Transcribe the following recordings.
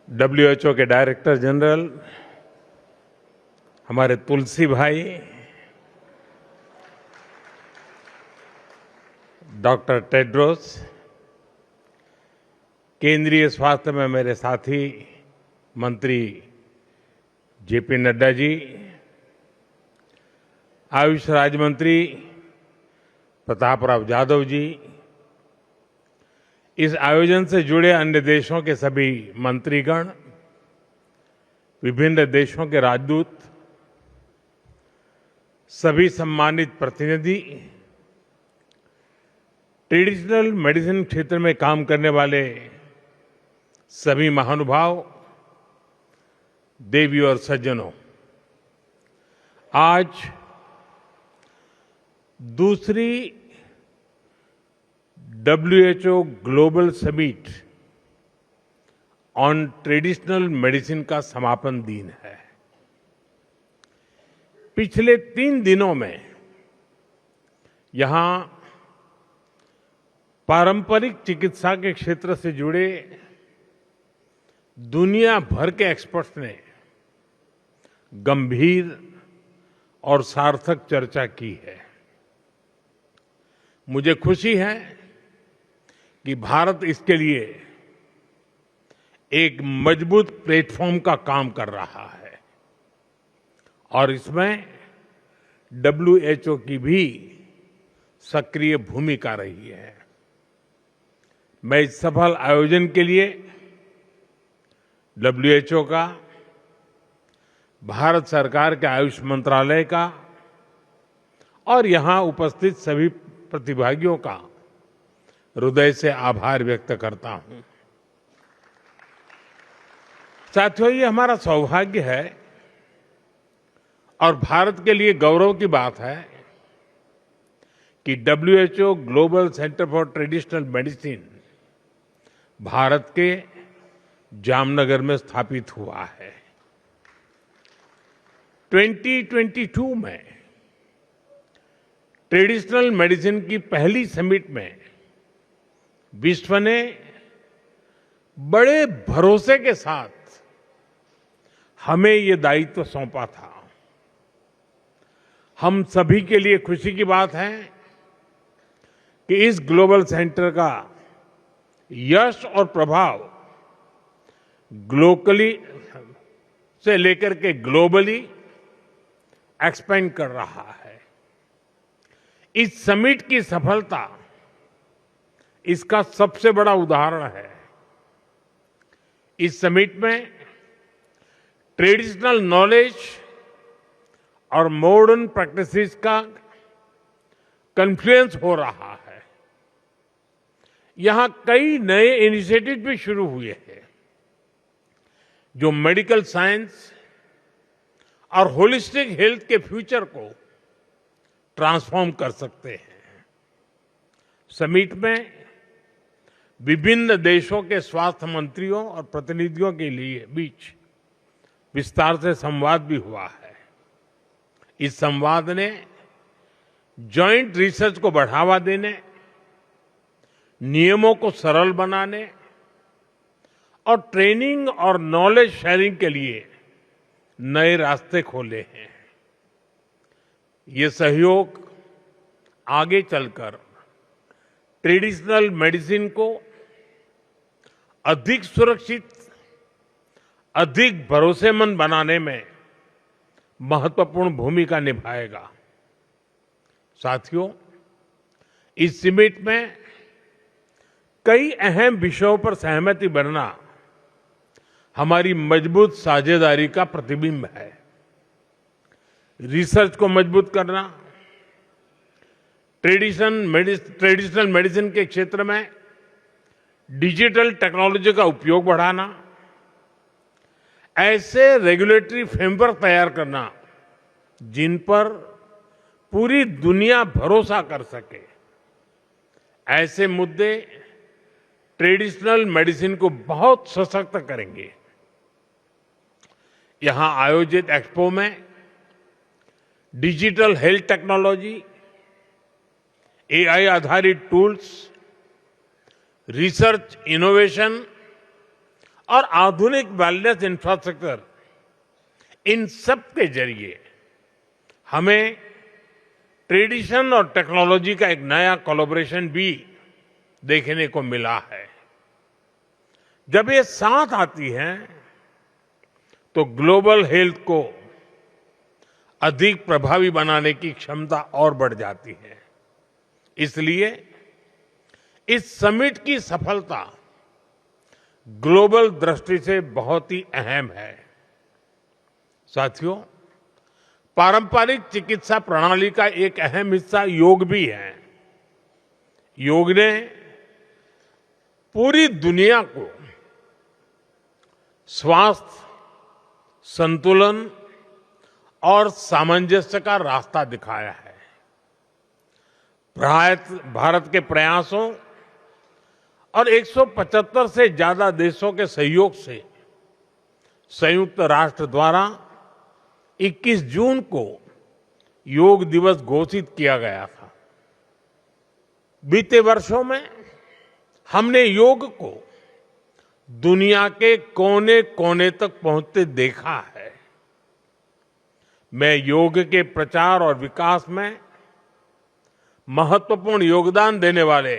WHO के director general हमारे तुलसी भाई, डॉक्टर टेड्रोस, केंद्रीय स्वास्थ्य में मेरे साथी मंत्री जेपी नड्डा जी, आयुष राज्य मंत्री प्रतापराव यादव जी, इस आयोजन से जुड़े अन्य देशों के सभी मंत्रीगण, विभिन्न देशों के राजदूत, सभी सम्मानित प्रतिनिधि, ट्रेडिशनल मेडिसिन क्षेत्र में काम करने वाले सभी महानुभाव, देवी और सज्जनों, आज दूसरी WHO global summit on traditional medicine का समापन दिन है। पिछले 3 दिनों में यहां पारंपरिक चिकित्सा के क्षेत्र से जुड़े दुनिया भर के एक्सपर्ट्स ने गंभीर और सार्थक चर्चा की है। मुझे खुशी है कि भारत इसके लिए एक मजबूत प्लेटफॉर्म का काम कर रहा है और इसमें डब्ल्यूएचओ की भी सक्रिय भूमिका रही है। मैं इस सफल आयोजन के लिए डब्ल्यूएचओ का, भारत सरकार के आयुष मंत्रालय का और यहां उपस्थित सभी प्रतिभागियों का हृदय से आभार व्यक्त करता हूं। साथियों, ये हमारा सौभाग्य है और भारत के लिए गौरव की बात है कि WHO global centre for traditional medicine Bharat के जामनगर में स्थापित हुआ है। 2022 में ट्रेडिशनल मेडिसिन की पहली समिट में विश्व ने बड़े भरोसे के साथ हमें ये दायित्व सौंपा था। हम सभी के लिए खुशी की बात है कि इस ग्लोबल सेंटर का यश और प्रभाव लोकली से लेकर के ग्लोबली एक्सपेंड कर रहा है। इस समिट की सफलता इसका सबसे बड़ा उदाहरण है। इस समिट में ट्रेडिशनल नॉलेज और मॉडर्न प्रैक्टिसेस का कन्फ्लुएंस हो रहा है। यहां कई नए इनिशिएटिव भी शुरू हुए हैं जो मेडिकल साइंस और होलिस्टिक हेल्थ के फ्यूचर को ट्रांसफॉर्म कर सकते हैं। समिट में विभिन्न देशों के स्वास्थ्य मंत्रियों और प्रतिनिधियों के लिए बीच विस्तार से संवाद भी हुआ है। इस संवाद ने जॉइंट रिसर्च को बढ़ावा देने, नियमों को सरल बनाने और ट्रेनिंग और नॉलेज शेयरिंग के लिए नए रास्ते खोले हैं। ये सहयोग आगे चलकर ट्रेडिशनल मेडिसिन को अधिक सुरक्षित, अधिक भरोसेमंद बनाने में महत्वपूर्ण भूमिका निभाएगा। साथियों, इस समिट में कई अहम विषयों पर सहमति बनना हमारी मजबूत साझेदारी का प्रतिबिंब है। रिसर्च को मजबूत करना, ट्रेडिशनल मेडिसिन के क्षेत्र में डिजिटल टेक्नोलॉजी का उपयोग बढ़ाना, ऐसे रेगुलेटरी फ्रेमवर्क तैयार करना जिन पर पूरी दुनिया भरोसा कर सके, ऐसे मुद्दे ट्रेडिशनल मेडिसिन को बहुत सशक्त करेंगे। यहां आयोजित एक्सपो में डिजिटल हेल्थ टेक्नोलॉजी, एआई आधारित टूल्स, रिसर्च इनोवेशन और आधुनिक वेलनेस इंफ्रास्ट्रक्चर, इन सब के जरिए हमें ट्रेडिशन और टेक्नोलॉजी का एक नया कोलैबोरेशन भी देखने को मिला है। जब ये साथ आती हैं तो ग्लोबल हेल्थ को अधिक प्रभावी बनाने की क्षमता और बढ़ जाती है। इसलिए इस समिट की सफलता ग्लोबल दृष्टि से बहुत ही अहम है। साथियों, पारंपरिक चिकित्सा प्रणाली का एक अहम हिस्सा योग भी है। योग ने पूरी दुनिया को स्वास्थ्य, संतुलन और सामंजस्य का रास्ता दिखाया है। भारत के प्रयासों और 175 से ज्यादा देशों के सहयोग से संयुक्त राष्ट्र द्वारा 21 जून को योग दिवस घोषित किया गया था। बीते वर्षों में हमने योग को दुनिया के कोने कोने तक पहुंचते देखा है। मैं योग के प्रचार और विकास में महत्वपूर्ण योगदान देने वाले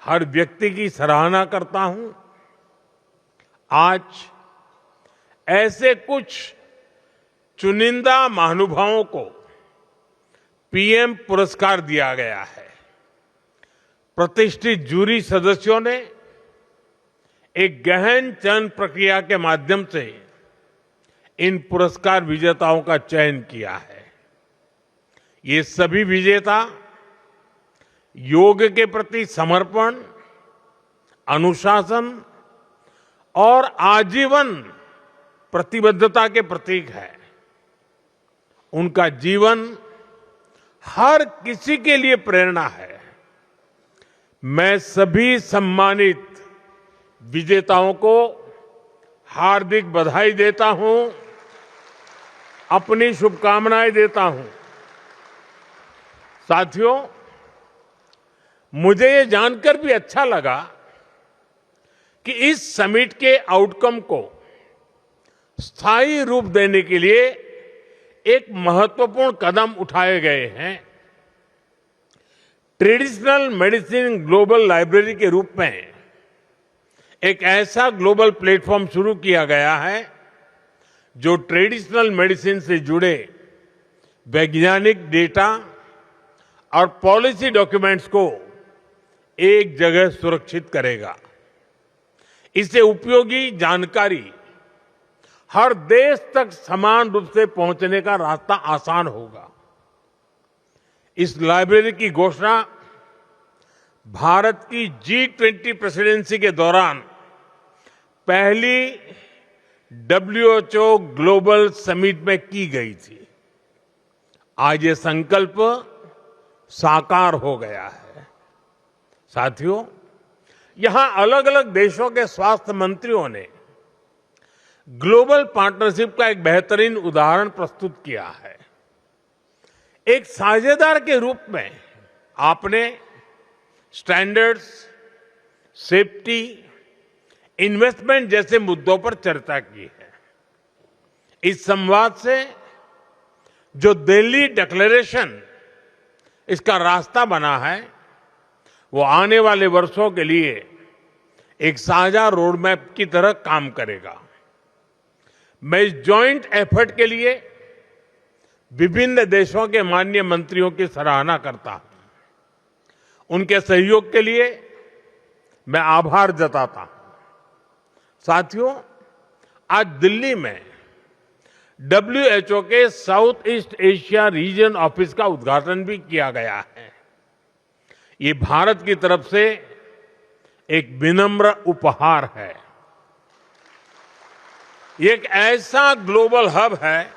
हर व्यक्ति की सराहना करता हूं। आज ऐसे कुछ चुनिंदा महानुभावों को पीएम पुरस्कार दिया गया है। प्रतिष्ठित जूरी सदस्यों ने एक गहन चयन प्रक्रिया के माध्यम से इन पुरस्कार विजेताओं का चयन किया है। ये सभी विजेता योग के प्रति समर्पण, अनुशासन और आजीवन प्रतिबद्धता के प्रतीक है। उनका जीवन हर किसी के लिए प्रेरणा है। मैं सभी सम्मानित विजेताओं को हार्दिक बधाई देता हूं, अपनी शुभकामनाएं देता हूं। साथियों, मुझे ये जानकर भी अच्छा लगा कि इस समिट के आउटकम को स्थायी रूप देने के लिए एक महत्वपूर्ण कदम उठाए गए हैं। ट्रेडिशनल मेडिसिन ग्लोबल लाइब्रेरी के रूप में एक ऐसा ग्लोबल प्लेटफॉर्म शुरू किया गया है जो ट्रेडिशनल मेडिसिन से जुड़े वैज्ञानिक डेटा और पॉलिसी डॉक्यूमेंट्स को एक जगह सुरक्षित करेगा। इससे उपयोगी जानकारी हर देश तक समान रूप से पहुंचने का रास्ता आसान होगा। इस लाइब्रेरी की घोषणा भारत की G20 प्रेसिडेंसी के दौरान पहली WHO ग्लोबल समिट में की गई थी। आज ये संकल्प साकार हो गया है। साथियों, यहां अलग अलग देशों के स्वास्थ्य मंत्रियों ने ग्लोबल पार्टनरशिप का एक बेहतरीन उदाहरण प्रस्तुत किया है। एक साझेदार के रूप में आपने स्टैंडर्ड्स, सेफ्टी, इन्वेस्टमेंट जैसे मुद्दों पर चर्चा की है। इस संवाद से जो दिल्ली डिक्लेरेशन इसका रास्ता बना है, वो आने वाले वर्षों के लिए एक साझा रोड मैप की तरह काम करेगा। मैं इस जॉइंट एफर्ट के लिए विभिन्न देशों के माननीय मंत्रियों की सराहना करता हूं। उनके सहयोग के लिए मैं आभार जताता हूं। साथियों, आज दिल्ली में WHO के south east Asia region office का उद्घाटन भी किया गया है। ये भारत की तरफ से एक विनम्र उपहार है। ये एक ऐसा ग्लोबल हब है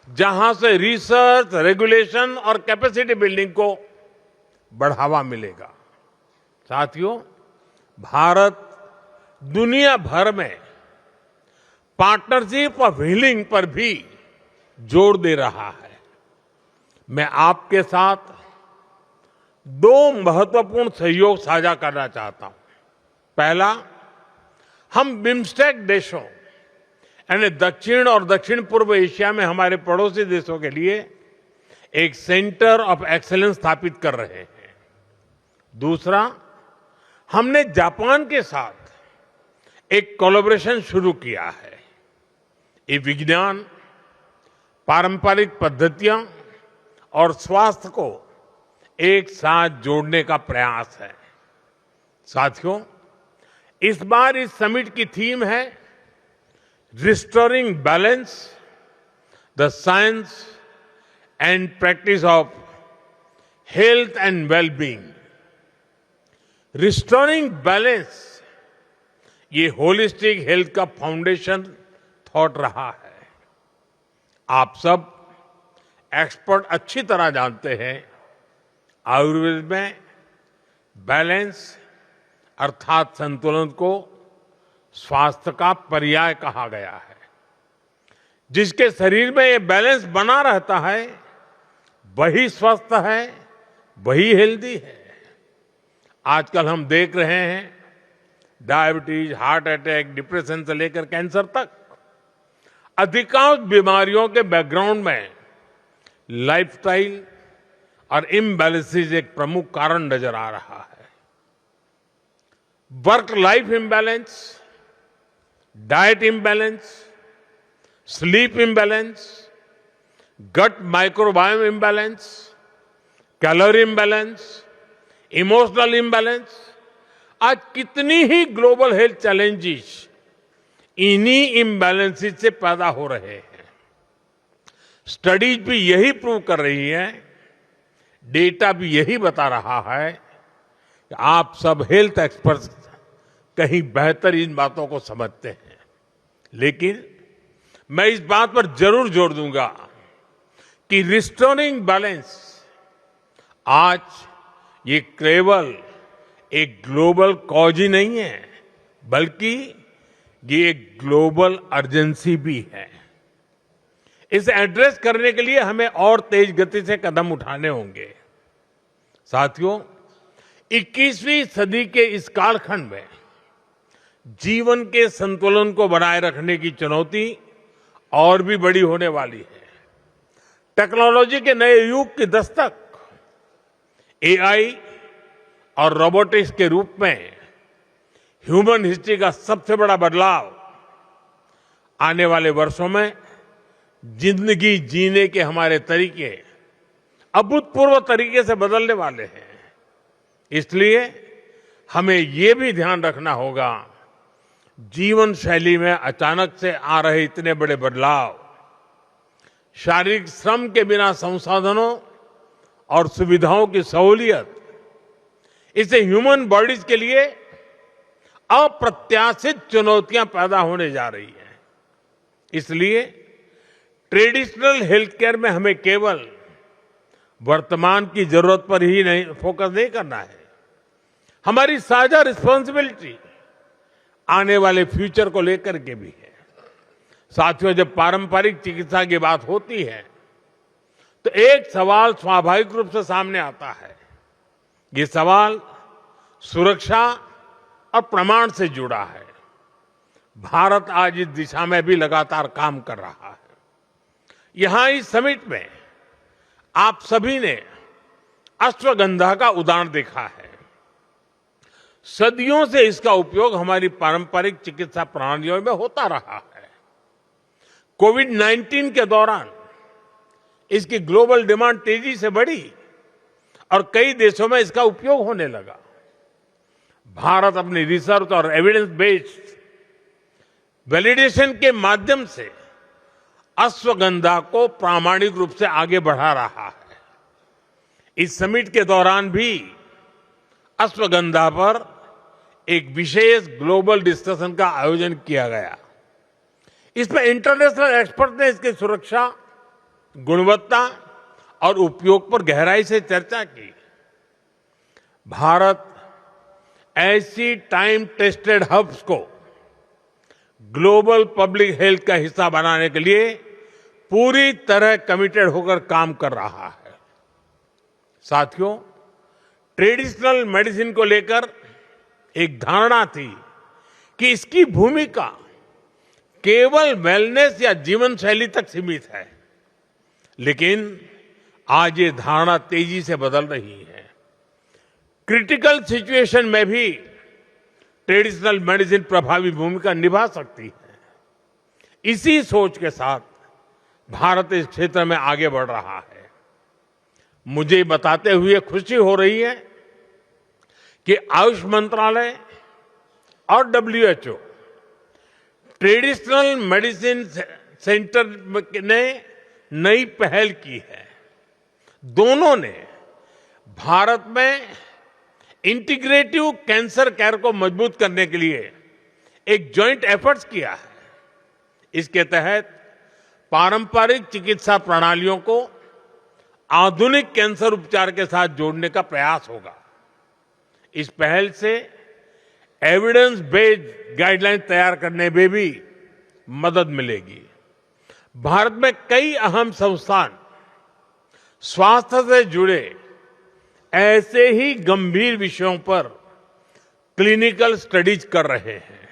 जहां से रिसर्च, रेगुलेशन और कैपेसिटी बिल्डिंग को बढ़ावा मिलेगा। साथियों, भारत दुनिया भर में पार्टनरशिप ऑफ हीलिंग पर भी जोर दे रहा है। मैं आपके साथ दो महत्वपूर्ण सहयोग साझा करना चाहता हूं। पहला, हम बिम्स्टेक देशों यानी दक्षिण और दक्षिण पूर्व एशिया में हमारे पड़ोसी देशों के लिए एक सेंटर ऑफ एक्सीलेंस स्थापित कर रहे हैं। दूसरा, हमने जापान के साथ एक कोलैबोरेशन शुरू किया है। ये विज्ञान, पारंपरिक पद्धतियां और स्वास्थ्य को एक साथ जोड़ने का प्रयास है। साथियों, इस बार इस समिट की थीम है restoring balance, the science and practice of health and wellbeing. Restoring balance ये होलिस्टिक हेल्थ का फाउंडेशन थॉट रहा है। आप सब एक्सपर्ट अच्छी तरह जानते हैं, आयुर्वेद में बैलेंस अर्थात संतुलन को स्वास्थ्य का पर्याय कहा गया है। जिसके शरीर में ये बैलेंस बना रहता है वही स्वस्थ है, वही हेल्दी है। आजकल हम देख रहे हैं डायबिटीज, हार्ट अटैक, डिप्रेशन से लेकर कैंसर तक अधिकांश बीमारियों के बैकग्राउंड में लाइफस्टाइल और इम्बैलेंसेस एक प्रमुख कारण नजर आ रहा है। Work life imbalance, diet imbalance, sleep imbalance, gut microbiome imbalance, calorie imbalance, emotional imbalance, आज कितनी ही ग्लोबल हेल्थ चैलेंजेस इन्हीं इम्बैलेंसेस से पैदा हो रहे हैं। स्टडीज भी यही प्रूव कर रही है, डेटा भी यही बता रहा है कि आप सब हेल्थ एक्सपर्ट्स कहीं बेहतर इन बातों को समझते हैं। लेकिन मैं इस बात पर जरूर जोर दूंगा कि रिस्टोरिंग बैलेंस आज ये केवल एक ग्लोबल कॉज ही नहीं है, बल्कि ये एक ग्लोबल अर्जेंसी भी है। इसे एड्रेस करने के लिए हमें और तेज गति से कदम उठाने होंगे। साथियों, 21वीं सदी के इस कालखंड में जीवन के संतुलन को बनाए रखने की चुनौती और भी बड़ी होने वाली है। टेक्नोलॉजी के नए युग की दस्तक एआई और रोबोटिक्स के रूप में ह्यूमन हिस्ट्री का सबसे बड़ा बदलाव आने वाले वर्षों में जिंदगी जीने के हमारे तरीके अभूतपूर्व तरीके से बदलने वाले हैं। इसलिए हमें ये भी ध्यान रखना होगा, जीवन शैली में अचानक से आ रहे इतने बड़े बदलाव शारीरिक श्रम के बिना संसाधनों और सुविधाओं की सहूलियत, इससे ह्यूमन बॉडीज के लिए अप्रत्याशित चुनौतियां पैदा होने जा रही हैं। इसलिए ट्रेडिशनल हेल्थ केयर में हमें केवल वर्तमान की जरूरत पर ही नहीं फोकस नहीं करना है, हमारी साझा रिस्पांसिबिलिटी आने वाले फ्यूचर को लेकर के भी है। साथियों, जब पारंपरिक चिकित्सा की बात होती है तो एक सवाल स्वाभाविक रूप से सामने आता है। ये सवाल सुरक्षा और प्रमाण से जुड़ा है। भारत आज इस दिशा में भी लगातार काम कर रहा है। यहां इस समिट में आप सभी ने अश्वगंधा का उदाहरण देखा है। सदियों से इसका उपयोग हमारी पारंपरिक चिकित्सा प्रणालियों में होता रहा है। कोविड-19 के दौरान इसकी ग्लोबल डिमांड तेजी से बढ़ी और कई देशों में इसका उपयोग होने लगा। भारत अपनी रिसर्च और एविडेंस बेस्ड वैलिडेशन के माध्यम से अश्वगंधा को प्रामाणिक रूप से आगे बढ़ा रहा है। इस समिट के दौरान भी अश्वगंधा पर एक विशेष ग्लोबल डिस्कशन का आयोजन किया गया। इसमें इंटरनेशनल एक्सपर्ट ने इसकी सुरक्षा, गुणवत्ता और उपयोग पर गहराई से चर्चा की। भारत ऐसी टाइम टेस्टेड हब्स को ग्लोबल पब्लिक हेल्थ का हिस्सा बनाने के लिए पूरी तरह कमिटेड होकर काम कर रहा है। साथियों, ट्रेडिशनल मेडिसिन को लेकर एक धारणा थी कि इसकी भूमिका केवल वेलनेस या जीवन शैली तक सीमित है, लेकिन आज ये धारणा तेजी से बदल रही है। क्रिटिकल सिचुएशन में भी ट्रेडिशनल मेडिसिन प्रभावी भूमिका निभा सकती है। इसी सोच के साथ भारत इस क्षेत्र में आगे बढ़ रहा है। मुझे बताते हुए खुशी हो रही है कि आयुष मंत्रालय और WHO ट्रेडिशनल मेडिसिन सेंटर ने नई पहल की है। दोनों ने भारत में इंटीग्रेटिव कैंसर केयर को मजबूत करने के लिए एक जॉइंट एफर्ट्स किया है। इसके तहत पारंपरिक चिकित्सा प्रणालियों को आधुनिक कैंसर उपचार के साथ जोड़ने का प्रयास होगा। इस पहल से एविडेंस बेस्ड गाइडलाइन तैयार करने में भी मदद मिलेगी। भारत में कई अहम संस्थान स्वास्थ्य से जुड़े ऐसे ही गंभीर विषयों पर क्लिनिकल स्टडीज कर रहे हैं।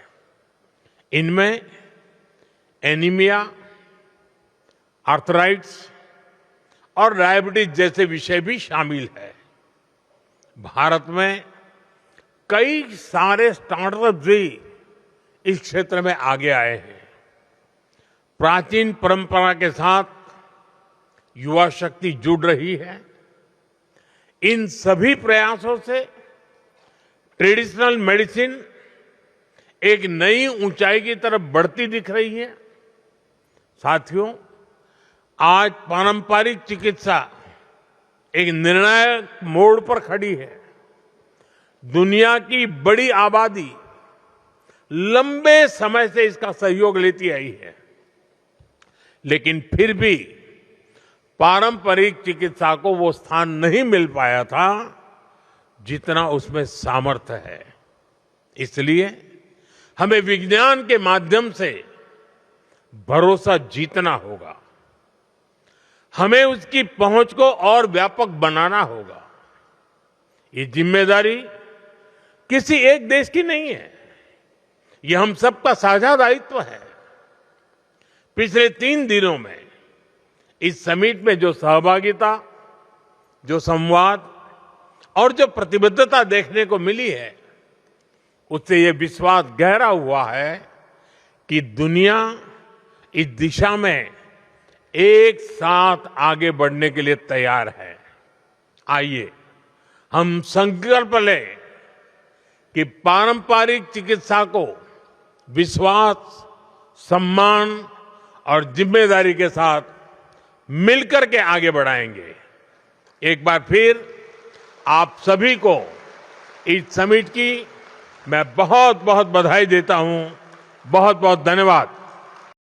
इनमें एनीमिया, आर्थराइटिस और डायबिटीज जैसे विषय भी शामिल है। भारत में कई सारे स्टार्टअप भी इस क्षेत्र में आगे आए हैं। प्राचीन परंपरा के साथ युवा शक्ति जुड़ रही है। इन सभी प्रयासों से ट्रेडिशनल मेडिसिन एक नई ऊंचाई की तरफ बढ़ती दिख रही है। साथियों, आज पारंपरिक चिकित्सा एक निर्णायक मोड़ पर खड़ी है। दुनिया की बड़ी आबादी लंबे समय से इसका सहयोग लेती आई है, लेकिन फिर भी पारंपरिक चिकित्सा को वो स्थान नहीं मिल पाया था जितना उसमें सामर्थ्य है। इसलिए हमें विज्ञान के माध्यम से भरोसा जीतना होगा। हमें उसकी पहुंच को और व्यापक बनाना होगा। ये जिम्मेदारी किसी एक देश की नहीं है, ये हम सबका साझा दायित्व है। पिछले 3 दिनों में इस समिट में जो सहभागिता, जो संवाद और जो प्रतिबद्धता देखने को मिली है, उससे ये विश्वास गहरा हुआ है कि दुनिया इस दिशा में एक साथ आगे बढ़ने के लिए तैयार है। आइए हम संकल्प लें कि पारंपरिक चिकित्सा को विश्वास, सम्मान और जिम्मेदारी के साथ मिलकर के आगे बढ़ाएंगे। एक बार फिर आप सभी को इस समिट की मैं बहुत बहुत बधाई देता हूं। बहुत बहुत धन्यवाद।